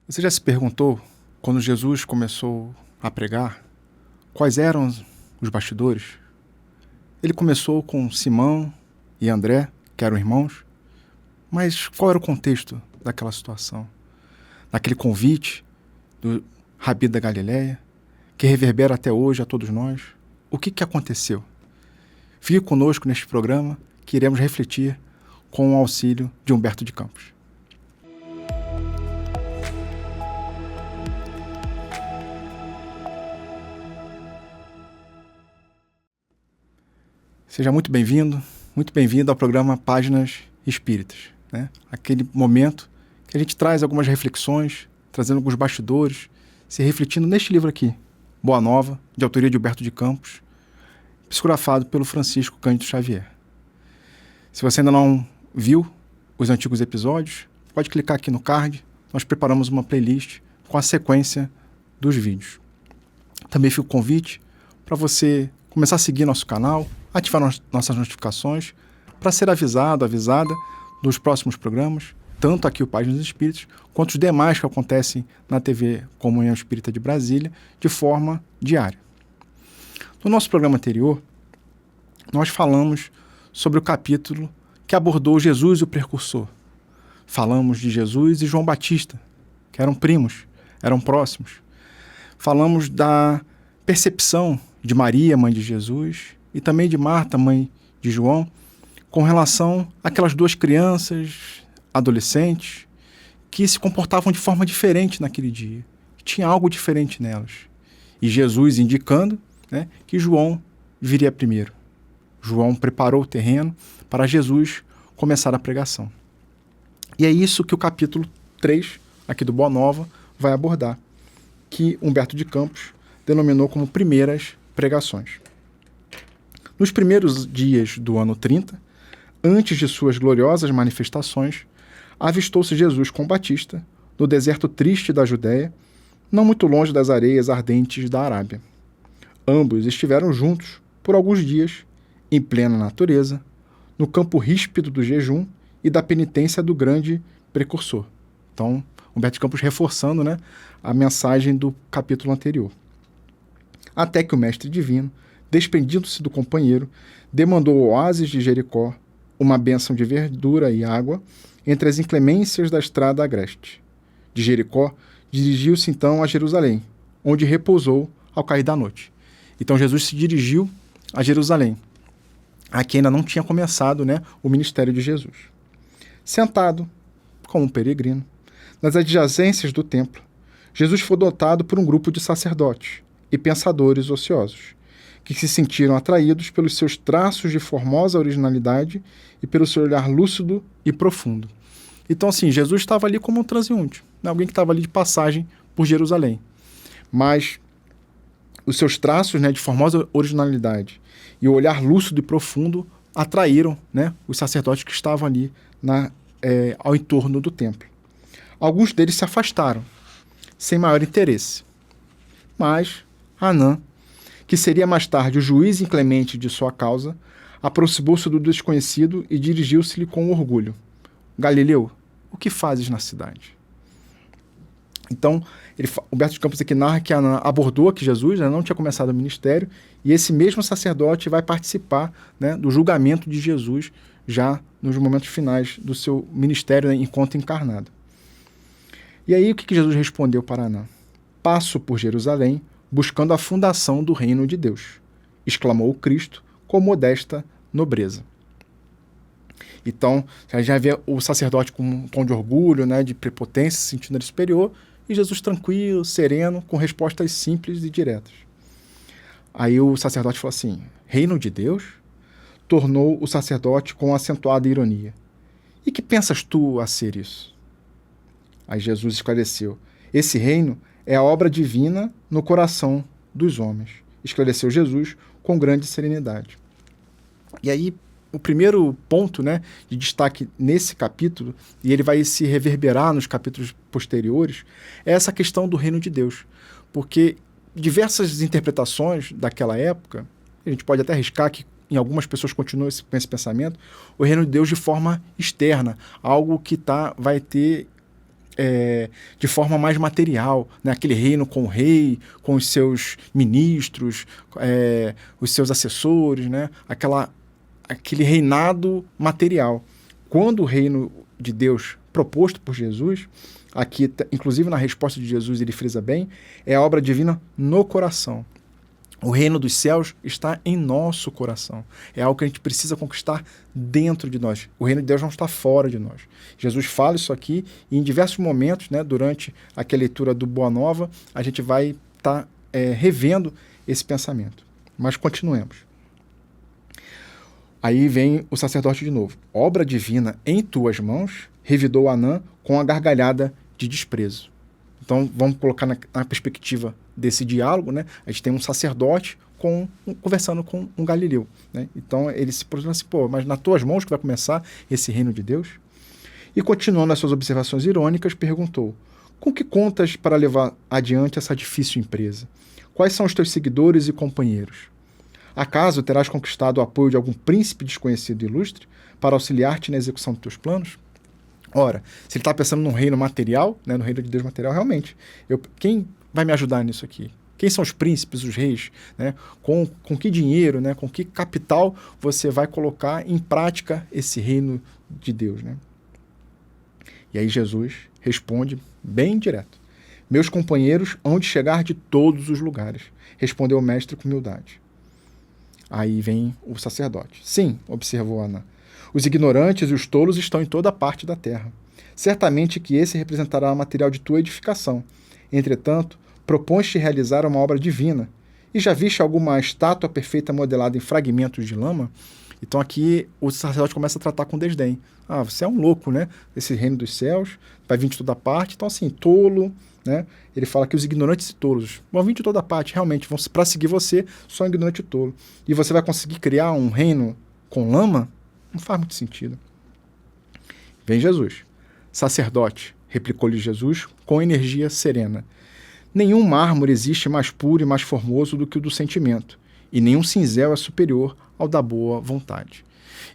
Você já se perguntou, quando Jesus começou a pregar, quais eram os bastidores? Ele começou com Simão e André, que eram irmãos, mas qual era o contexto daquela situação? Daquele convite do Rabi da Galileia, que reverbera até hoje a todos nós? O que aconteceu? Fique conosco neste programa, que iremos refletir com o auxílio de Humberto de Campos. Seja muito bem-vindo ao programa Páginas Espíritas, né? Aquele momento que a gente traz algumas reflexões, trazendo alguns bastidores, se refletindo neste livro aqui, Boa Nova, de autoria de Humberto de Campos, psicografado pelo Francisco Cândido Xavier. Se você ainda não viu os antigos episódios, pode clicar aqui no card, nós preparamos uma playlist com a sequência dos vídeos. Também fica o convite para você começar a seguir nosso canal, ativar nossas notificações para ser avisada dos próximos programas, tanto aqui o Páginas Espíritas, quanto os demais que acontecem na TV Comunhão Espírita de Brasília, de forma diária. No nosso programa anterior, nós falamos sobre o capítulo que abordou Jesus e o Precursor. Falamos de Jesus e João Batista, que eram primos, eram próximos. Falamos da percepção de Maria, mãe de Jesus, e também de Marta, mãe de João, com relação àquelas duas crianças, adolescentes, que se comportavam de forma diferente naquele dia. Tinha algo diferente nelas. E Jesus indicando, né, que João viria primeiro. João preparou o terreno para Jesus começar a pregação. E é isso que o capítulo 3, aqui do Boa Nova, vai abordar, que Humberto de Campos denominou como primeiras pregações. Nos primeiros dias do ano 30, antes de suas gloriosas manifestações, avistou-se Jesus com Batista no deserto triste da Judéia, não muito longe das areias ardentes da Arábia. Ambos estiveram juntos por alguns dias, em plena natureza, no campo ríspido do jejum e da penitência do grande precursor. Então, Humberto de Campos reforçando, né, a mensagem do capítulo anterior. Até que o mestre divino, desprendindo-se do companheiro, demandou ao oásis de Jericó uma bênção de verdura e água entre as inclemências da estrada agreste. De Jericó, dirigiu-se então a Jerusalém, onde repousou ao cair da noite. Então Jesus se dirigiu a Jerusalém. Aqui ainda não tinha começado, né, o ministério de Jesus. Sentado, como um peregrino, nas adjacências do templo, Jesus foi dotado por um grupo de sacerdotes e pensadores ociosos, que se sentiram atraídos pelos seus traços de formosa originalidade e pelo seu olhar lúcido e profundo. Então, assim, Jesus estava ali como um transeunte, né? Alguém que estava ali de passagem por Jerusalém. Mas os seus traços, né, de formosa originalidade e o olhar lúcido e profundo atraíram, né, os sacerdotes que estavam ali ao entorno do templo. Alguns deles se afastaram, sem maior interesse. Mas Anã, que seria mais tarde o juiz inclemente de sua causa, aproximou-se do desconhecido e dirigiu-se-lhe com orgulho. Galileu, o que fazes na cidade? Então, Humberto de Campos aqui narra que Anã abordou aqui Jesus, né, não tinha começado o ministério, e esse mesmo sacerdote vai participar, né, do julgamento de Jesus já nos momentos finais do seu ministério, né, enquanto encarnado. E aí o que Jesus respondeu para Anã? Passo por Jerusalém, buscando a fundação do reino de Deus, exclamou o Cristo com modesta nobreza. Então, já vê o sacerdote com um tom de orgulho, né, de prepotência, se sentindo superior, e Jesus tranquilo, sereno, com respostas simples e diretas. Aí o sacerdote falou assim, reino de Deus? Tornou o sacerdote com acentuada ironia. E que pensas tu a ser isso? Aí Jesus esclareceu, esse reino é a obra divina no coração dos homens, esclareceu Jesus com grande serenidade. E aí, o primeiro ponto, né, de destaque nesse capítulo, e ele vai se reverberar nos capítulos posteriores, é essa questão do reino de Deus. Porque diversas interpretações daquela época, a gente pode até arriscar que em algumas pessoas continuam com esse pensamento, o reino de Deus de forma externa, algo que vai ter de forma mais material, né? Aquele reino com o rei, com os seus ministros, os seus assessores, né? Aquele reinado material. Quando o reino de Deus proposto por Jesus, aqui, inclusive na resposta de Jesus, ele frisa bem, é a obra divina no coração. O reino dos céus está em nosso coração. É algo que a gente precisa conquistar dentro de nós. O reino de Deus não está fora de nós. Jesus fala isso aqui e em diversos momentos, né, durante a leitura do Boa Nova, a gente vai estar revendo esse pensamento. Mas continuemos. Aí vem o sacerdote de novo. Obra divina em tuas mãos, revidou Anã com a gargalhada de desprezo. Então, vamos colocar na perspectiva desse diálogo, né? A gente tem um sacerdote conversando com um galileu, né? Então, ele se posiciona assim, mas nas tuas mãos que vai começar esse reino de Deus? E, continuando as suas observações irônicas, perguntou, com que contas para levar adiante essa difícil empresa? Quais são os teus seguidores e companheiros? Acaso terás conquistado o apoio de algum príncipe desconhecido e ilustre para auxiliar-te na execução dos teus planos? Ora, se ele está pensando num reino material, né, no reino de Deus material, realmente, quem vai me ajudar nisso aqui? Quem são os príncipes, os reis? Né? Com que dinheiro, né, com que capital você vai colocar em prática esse reino de Deus? Né? E aí Jesus responde bem direto. Meus companheiros hão de chegar de todos os lugares, respondeu o mestre com humildade. Aí vem o sacerdote. Sim, observou Anã. Os ignorantes e os tolos estão em toda parte da terra. Certamente que esse representará o material de tua edificação. Entretanto, propões-te realizar uma obra divina. E já viste alguma estátua perfeita modelada em fragmentos de lama? Então aqui o sacerdote começa a tratar com desdém. Ah, você é um louco, né? Esse reino dos céus vai vir de toda parte. Então assim, tolo, né? Ele fala que os ignorantes e tolos vão vir de toda parte, realmente. Para seguir você, só ignorante e tolo. E você vai conseguir criar um reino com lama? Não faz muito sentido. Vem Jesus. Sacerdote, replicou-lhe Jesus com energia serena. Nenhum mármore existe mais puro e mais formoso do que o do sentimento, e nenhum cinzel é superior ao da boa vontade.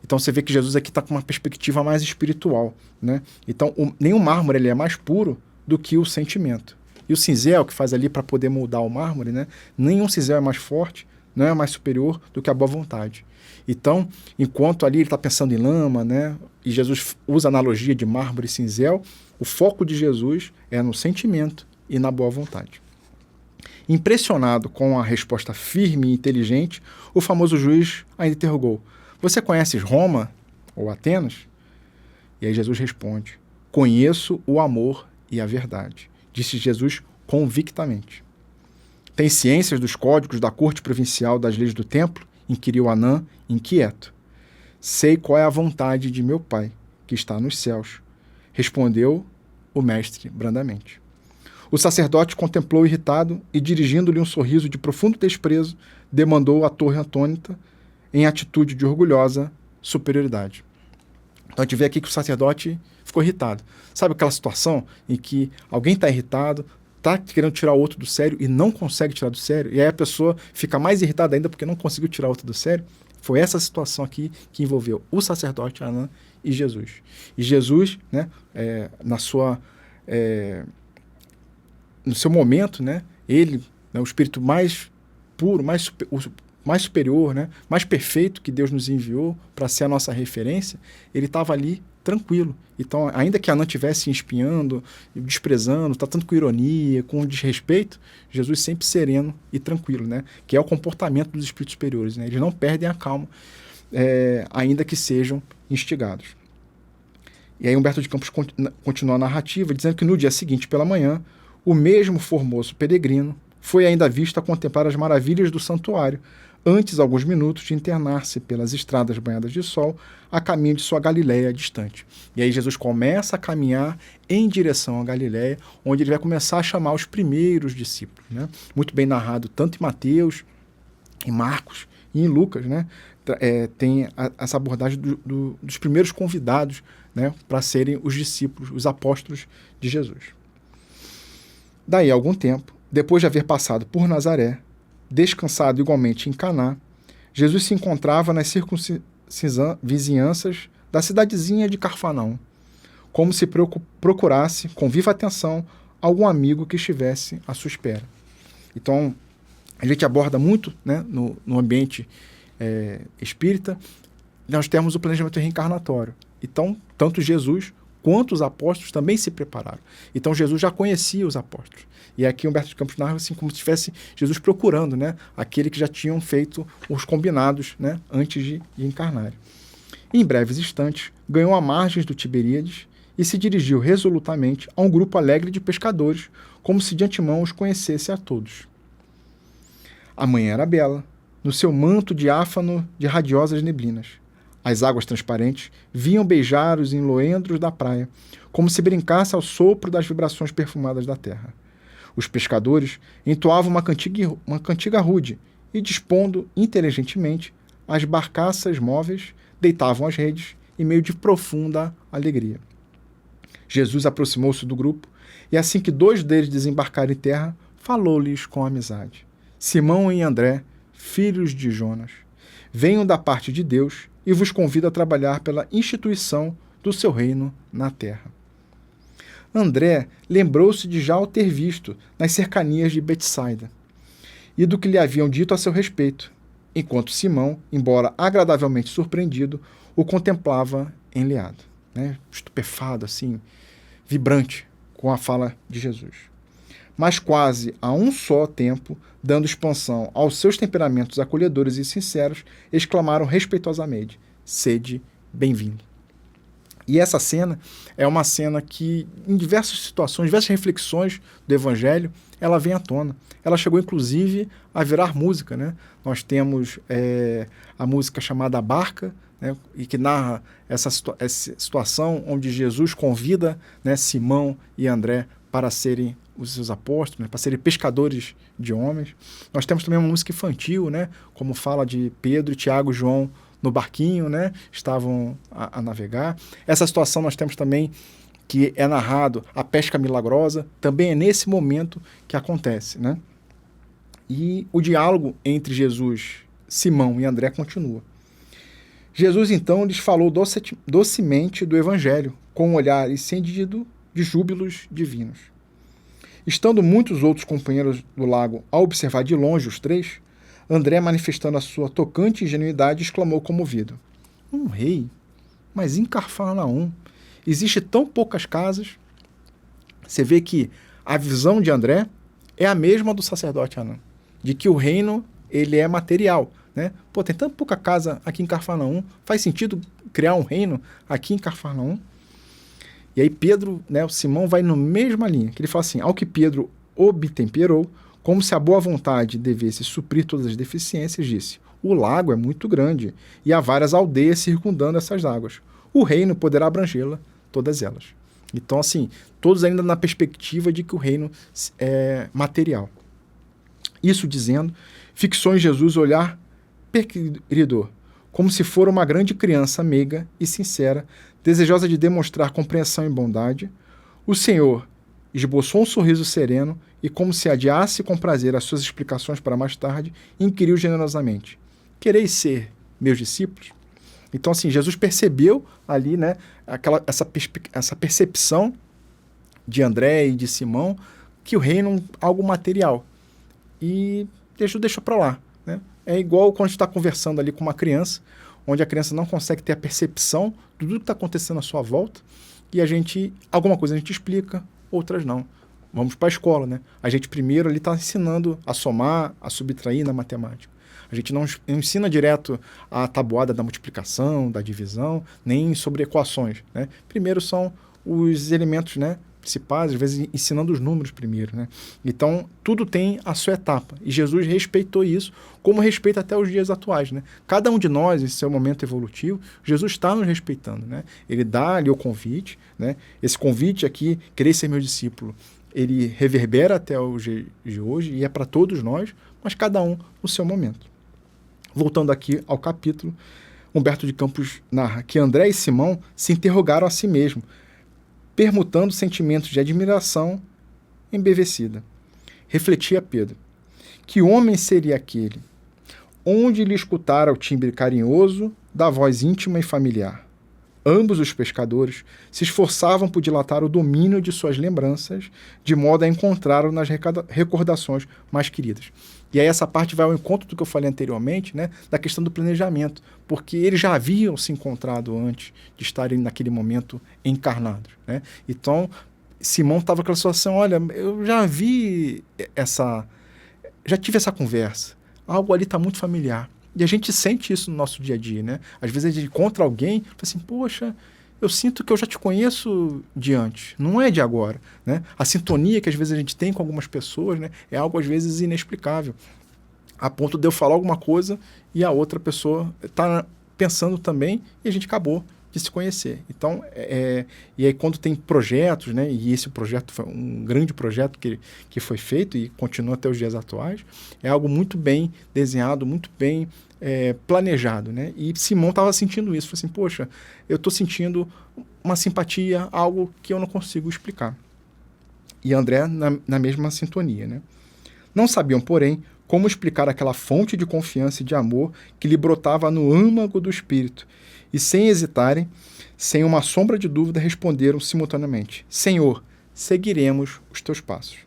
Então você vê que Jesus aqui está com uma perspectiva mais espiritual, né? Então nenhum mármore ele é mais puro do que o sentimento. E o cinzel que faz ali para poder moldar o mármore, né? Nenhum cinzel é mais forte, não é mais superior do que a boa vontade. Então, enquanto ali ele está pensando em lama, né, e Jesus usa a analogia de mármore e cinzel, o foco de Jesus é no sentimento e na boa vontade. Impressionado com a resposta firme e inteligente, o famoso juiz ainda interrogou, você conheces Roma ou Atenas? E aí Jesus responde, conheço o amor e a verdade, disse Jesus convictamente. Tem ciências dos códigos da corte provincial das leis do templo? Inquiriu Anã, inquieto. Sei qual é a vontade de meu pai, que está nos céus, respondeu o mestre brandamente. O sacerdote contemplou irritado e, dirigindo-lhe um sorriso de profundo desprezo, demandou a torre atônita em atitude de orgulhosa superioridade. Então a gente vê aqui que o sacerdote ficou irritado. Sabe aquela situação em que alguém está irritado, está querendo tirar o outro do sério e não consegue tirar do sério, e aí a pessoa fica mais irritada ainda porque não conseguiu tirar o outro do sério? Foi essa situação aqui que envolveu o sacerdote Anã e Jesus. E Jesus, né, no seu momento, né, ele, né, o espírito mais puro, mais superior, né, mais perfeito que Deus nos enviou para ser a nossa referência, ele estava ali tranquilo. Então, ainda que Anã estivesse espinhando, desprezando, tratando com ironia, com desrespeito, Jesus sempre sereno e tranquilo, né? Que é o comportamento dos espíritos superiores, né? Eles não perdem a calma, ainda que sejam instigados. E aí Humberto de Campos continua a narrativa, dizendo que no dia seguinte, pela manhã, o mesmo formoso peregrino foi ainda visto a contemplar as maravilhas do santuário, antes, alguns minutos, de internar-se pelas estradas banhadas de sol a caminho de sua Galiléia distante. E aí Jesus começa a caminhar em direção à Galiléia, onde ele vai começar a chamar os primeiros discípulos. Né? Muito bem narrado, tanto em Mateus, em Marcos e em Lucas, né? Tem essa abordagem dos primeiros convidados, né? Para serem os discípulos, os apóstolos de Jesus. Daí a algum tempo, depois de haver passado por Nazaré, descansado igualmente em Caná, Jesus se encontrava nas vizinhanças da cidadezinha de Cafarnaum. como se procurasse, com viva atenção, algum amigo que estivesse à sua espera. Então, a gente aborda muito, né, no ambiente espírita, nós temos o planejamento reencarnatório. Então, tanto Jesus quanto os apóstolos também se prepararam. Então, Jesus já conhecia os apóstolos. E aqui Humberto de Campos narra assim, como se estivesse Jesus procurando, né, aquele que já tinham feito os combinados, né, antes de encarnar. Em breves instantes, ganhou a margens do Tiberíades e se dirigiu resolutamente a um grupo alegre de pescadores, como se de antemão os conhecesse a todos. A manhã era bela, no seu manto diáfano de radiosas neblinas. As águas transparentes vinham beijar os enloendros da praia, como se brincasse ao sopro das vibrações perfumadas da terra. Os pescadores entoavam uma cantiga rude e, dispondo inteligentemente as barcaças móveis, deitavam as redes em meio de profunda alegria. Jesus aproximou-se do grupo e, assim que 2 deles desembarcaram em terra, falou-lhes com amizade. Simão e André, filhos de Jonas, venham da parte de Deus e vos convido a trabalhar pela instituição do seu reino na terra. André lembrou-se de já o ter visto nas cercanias de Betsaida e do que lhe haviam dito a seu respeito, enquanto Simão, embora agradavelmente surpreendido, o contemplava enleado, né? Estupefado, assim, vibrante com a fala de Jesus. Mas quase a um só tempo, dando expansão aos seus temperamentos acolhedores e sinceros, exclamaram respeitosamente: sede bem-vindo. E essa cena é uma cena que, em diversas situações, diversas reflexões do Evangelho, ela vem à tona. Ela chegou, inclusive, a virar música, né? Nós temos a música chamada A Barca, né? E que narra essa situação onde Jesus convida, né, Simão e André para serem os seus apóstolos, né, para serem pescadores de homens. Nós temos também uma música infantil, né, como fala de Pedro, Tiago e João no barquinho, né, estavam a navegar. Essa situação nós temos também que é narrado a pesca milagrosa, também é nesse momento que acontece, né? E o diálogo entre Jesus, Simão e André continua. Jesus, então, lhes falou docemente do Evangelho, com um olhar encendido de júbilos divinos. Estando muitos outros companheiros do lago a observar de longe os 3, André, manifestando a sua tocante ingenuidade, exclamou comovido: um rei? Mas em Cafarnaum existe tão poucas casas. Você vê que a visão de André é a mesma do sacerdote Anã, de que o reino ele é material, né? Pô, tem tão pouca casa aqui em Cafarnaum, faz sentido criar um reino aqui em Cafarnaum? E aí Pedro, né, o Simão vai na mesma linha, que ele fala assim: ao que Pedro obtemperou, como se a boa vontade devesse suprir todas as deficiências, disse: o lago é muito grande e há várias aldeias circundando essas águas. O reino poderá abrangê-la, todas elas. Então, assim, todos ainda na perspectiva de que o reino é material. Isso dizendo, fixou em Jesus o olhar perquiridor, como se fora uma grande criança meiga e sincera, desejosa de demonstrar compreensão e bondade. O Senhor esboçou um sorriso sereno e, como se adiasse com prazer as suas explicações para mais tarde, inquiriu generosamente: quereis ser meus discípulos? Então, assim, Jesus percebeu ali, né, essa percepção de André e de Simão, que o reino é algo material. E deixou para lá, né? É igual quando a gente está conversando ali com uma criança, onde a criança não consegue ter a percepção de tudo que está acontecendo à sua volta, e alguma coisa a gente explica, outras não. Vamos para a escola, né? A gente primeiro ali está ensinando a somar, a subtrair na matemática. A gente não ensina direto a tabuada da multiplicação, da divisão, nem sobre equações, né? Primeiro são os elementos, né, principais, às vezes ensinando os números primeiro, né? Então, tudo tem a sua etapa. E Jesus respeitou isso, como respeita até os dias atuais, né? Cada um de nós, em seu momento evolutivo, Jesus está nos respeitando, né? Ele dá ali o convite, né? Esse convite aqui, querer ser meu discípulo, ele reverbera até o dia de hoje e é para todos nós, mas cada um no seu momento. Voltando aqui ao capítulo, Humberto de Campos narra que André e Simão se interrogaram a si mesmos, permutando sentimentos de admiração embevecida. Refletia Pedro: que homem seria aquele? Onde lhe escutara o timbre carinhoso da voz íntima e familiar? Ambos os pescadores se esforçavam por dilatar o domínio de suas lembranças, de modo a encontrá-lo nas recordações mais queridas. E aí essa parte vai ao encontro do que eu falei anteriormente, né, da questão do planejamento, porque eles já haviam se encontrado antes de estarem naquele momento encarnados, né? Então, Simão estava com aquela situação, olha, eu já tive essa conversa, algo ali está muito familiar. E a gente sente isso no nosso dia a dia, né? Às vezes a gente encontra alguém e fala assim, poxa, eu sinto que eu já te conheço de antes, não é de agora, né? A sintonia que às vezes a gente tem com algumas pessoas, né, é algo às vezes inexplicável, a ponto de eu falar alguma coisa e a outra pessoa está pensando também e a gente acabou de se conhecer. Então, e aí quando tem projetos, né, e esse projeto foi um grande projeto que foi feito e continua até os dias atuais, é algo muito bem desenhado, muito bem planejado, né? E Simão estava sentindo isso, falou assim, poxa, eu estou sentindo uma simpatia, algo que eu não consigo explicar. E André na mesma sintonia, né? Não sabiam, porém, como explicar aquela fonte de confiança e de amor que lhe brotava no âmago do espírito, e sem hesitarem, sem uma sombra de dúvida, responderam simultaneamente, Senhor, seguiremos os teus passos.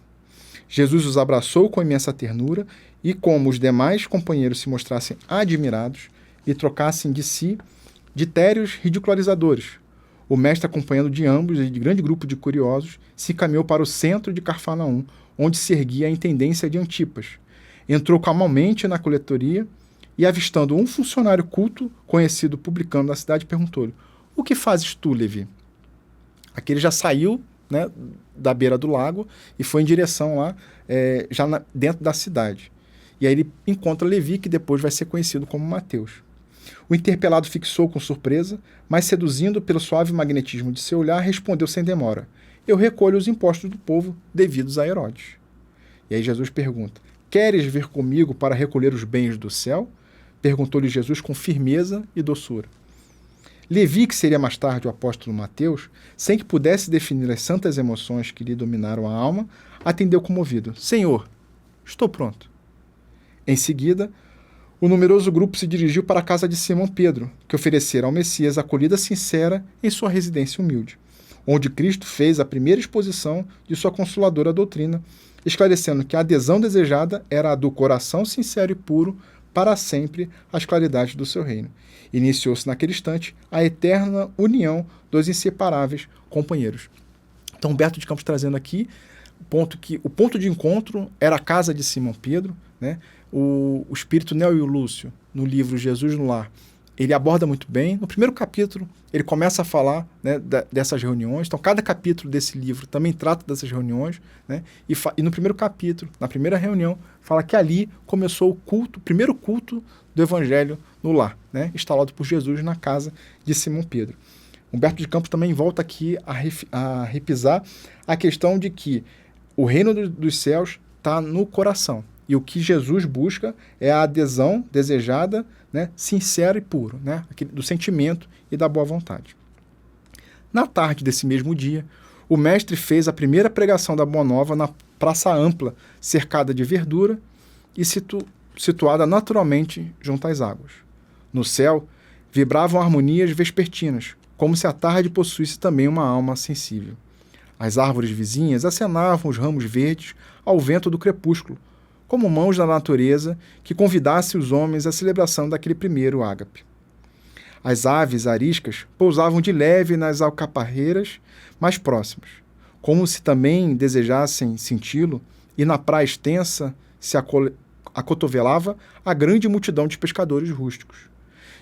Jesus os abraçou com imensa ternura e, como os demais companheiros se mostrassem admirados e trocassem de si ditérios ridicularizadores, o mestre, acompanhando de ambos e de grande grupo de curiosos, se encaminhou para o centro de Cafarnaum, onde se erguia a intendência de Antipas. Entrou calmamente na coletoria e, avistando um funcionário culto, conhecido publicano da cidade, perguntou-lhe, o que fazes tu, Levi? Aquele já saiu, né, da beira do lago e foi em direção lá, dentro da cidade. E aí ele encontra Levi, que depois vai ser conhecido como Mateus. O interpelado fixou com surpresa, mas seduzindo pelo suave magnetismo de seu olhar, respondeu sem demora, eu recolho os impostos do povo devidos a Herodes. E aí Jesus pergunta, queres vir comigo para recolher os bens do céu? Perguntou-lhe Jesus com firmeza e doçura. Levi, que seria mais tarde o apóstolo Mateus, sem que pudesse definir as santas emoções que lhe dominaram a alma, atendeu comovido. Senhor, estou pronto. Em seguida, o numeroso grupo se dirigiu para a casa de Simão Pedro, que oferecera ao Messias acolhida sincera em sua residência humilde, onde Cristo fez a primeira exposição de sua consoladora doutrina, esclarecendo que a adesão desejada era a do coração sincero e puro para sempre às claridades do seu reino. Iniciou-se naquele instante a eterna união dos inseparáveis companheiros. Então, Humberto de Campos trazendo aqui o ponto de encontro era a casa de Simão Pedro, né? O espírito Nélio Lúcio, no livro Jesus no Lar, ele aborda muito bem. No primeiro capítulo, ele começa a falar, né, dessas reuniões. Então, cada capítulo desse livro também trata dessas reuniões, né? E no primeiro capítulo, na primeira reunião, fala que ali começou o primeiro culto do Evangelho no lar, né, instalado por Jesus na casa de Simão Pedro. Humberto de Campos também volta aqui a repisar a questão de que o reino dos céus está no coração. E o que Jesus busca é a adesão desejada, né, sincera e puro, né, do sentimento e da boa vontade. Na tarde desse mesmo dia, o mestre fez a primeira pregação da Boa Nova na praça ampla, cercada de verdura e situada naturalmente junto às águas. No céu, vibravam harmonias vespertinas, como se a tarde possuísse também uma alma sensível. As árvores vizinhas acenavam os ramos verdes ao vento do crepúsculo, como mãos da natureza que convidasse os homens à celebração daquele primeiro ágape. As aves ariscas pousavam de leve nas alcaparreiras mais próximas, como se também desejassem senti-lo, e na praia extensa se acotovelava a grande multidão de pescadores rústicos,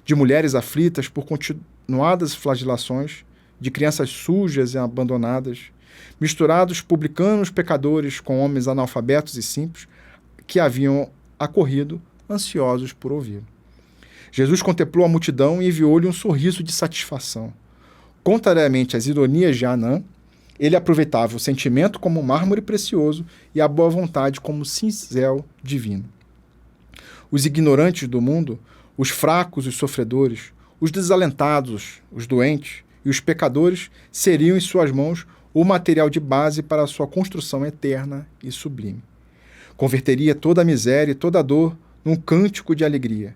de mulheres aflitas por continuadas flagelações, de crianças sujas e abandonadas, misturados publicanos pecadores com homens analfabetos e simples, que haviam acorrido, ansiosos por ouvir. Jesus contemplou a multidão e enviou-lhe um sorriso de satisfação. Contrariamente às ironias de Anã, ele aproveitava o sentimento como mármore precioso e a boa vontade como cincel divino. Os ignorantes do mundo, os fracos, os sofredores, os desalentados, os doentes e os pecadores seriam em suas mãos o material de base para a sua construção eterna e sublime. Converteria toda a miséria e toda a dor num cântico de alegria,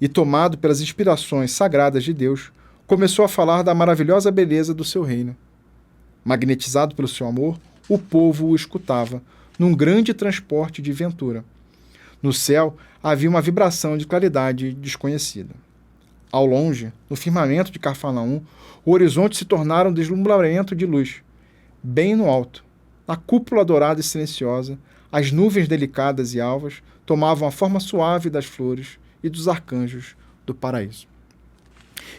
e tomado pelas inspirações sagradas de Deus, começou a falar da maravilhosa beleza do seu reino. Magnetizado pelo seu amor, o povo o escutava, num grande transporte de ventura. No céu havia uma vibração de claridade desconhecida. Ao longe, no firmamento de Cafarnaum, o horizonte se tornara um deslumbramento de luz. Bem no alto, na cúpula dourada e silenciosa, as nuvens delicadas e alvas tomavam a forma suave das flores e dos arcanjos do paraíso.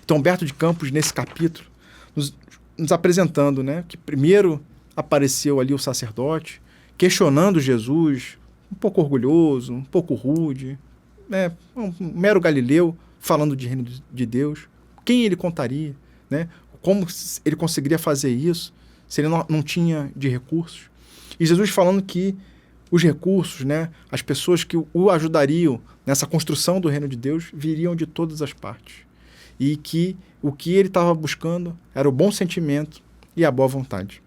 Então, Humberto de Campos, nesse capítulo, nos apresentando, né, que primeiro apareceu ali o sacerdote, questionando Jesus, um pouco orgulhoso, um pouco rude, né, um mero galileu, falando de reino de Deus. Quem ele contaria? Né? Como ele conseguiria fazer isso se ele não tinha de recursos? E Jesus falando que os recursos, né, as pessoas que o ajudariam nessa construção do reino de Deus viriam de todas as partes. E que o que ele estava buscando era o bom sentimento e a boa vontade.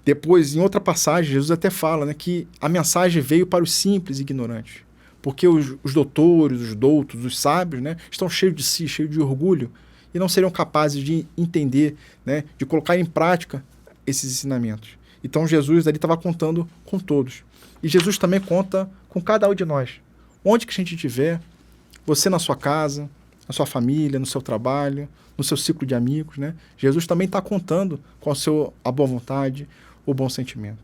Depois, em outra passagem, Jesus até fala, né, que a mensagem veio para os simples e ignorantes. Porque os doutores, os doutos, os sábios, né, estão cheios de si, cheios de orgulho, e não seriam capazes de entender, né, de colocar em prática esses ensinamentos. Então Jesus ali estava contando com todos. E Jesus também conta com cada um de nós. Onde que a gente estiver, você na sua casa, na sua família, no seu trabalho, no seu ciclo de amigos, né? Jesus também está contando com a boa vontade, o bom sentimento.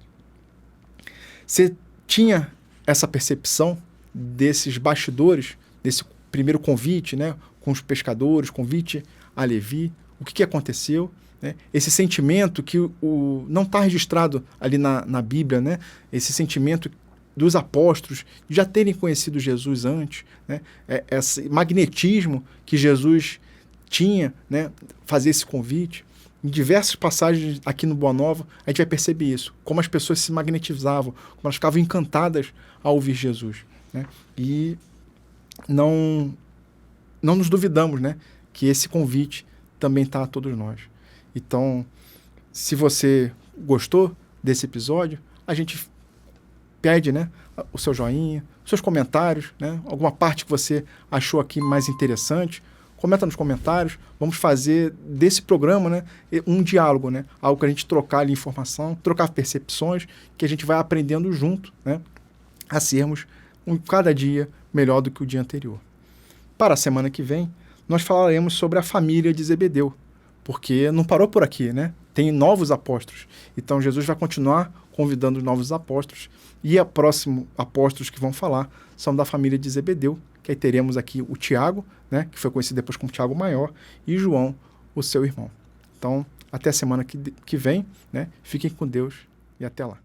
Você tinha essa percepção desses bastidores, desse primeiro convite, né, com os pescadores, convite a Levi, o que aconteceu, né? Esse sentimento que não está registrado ali na Bíblia, né? Esse sentimento dos apóstolos de já terem conhecido Jesus antes, né? Esse magnetismo que Jesus tinha, né? Fazer esse convite. Em diversas passagens aqui no Boa Nova, a gente vai perceber isso, como as pessoas se magnetizavam, como elas ficavam encantadas ao ouvir Jesus, né? E não nos duvidamos, né, que esse convite também está a todos nós. Então, se você gostou desse episódio, a gente pede, né, o seu joinha, seus comentários, né, alguma parte que você achou aqui mais interessante, comenta nos comentários. Vamos fazer desse programa, né, um diálogo, né, algo que a gente trocar ali informação, trocar percepções, que a gente vai aprendendo junto, né, a sermos cada dia melhor do que o dia anterior. Para a semana que vem, nós falaremos sobre a família de Zebedeu, porque não parou por aqui, né? Tem novos apóstolos. Então, Jesus vai continuar convidando novos apóstolos, e a próxima apóstolos que vão falar são da família de Zebedeu, que aí teremos aqui o Tiago, né, que foi conhecido depois como Tiago Maior, e João, o seu irmão. Então, até a semana que vem, né? Fiquem com Deus e até lá.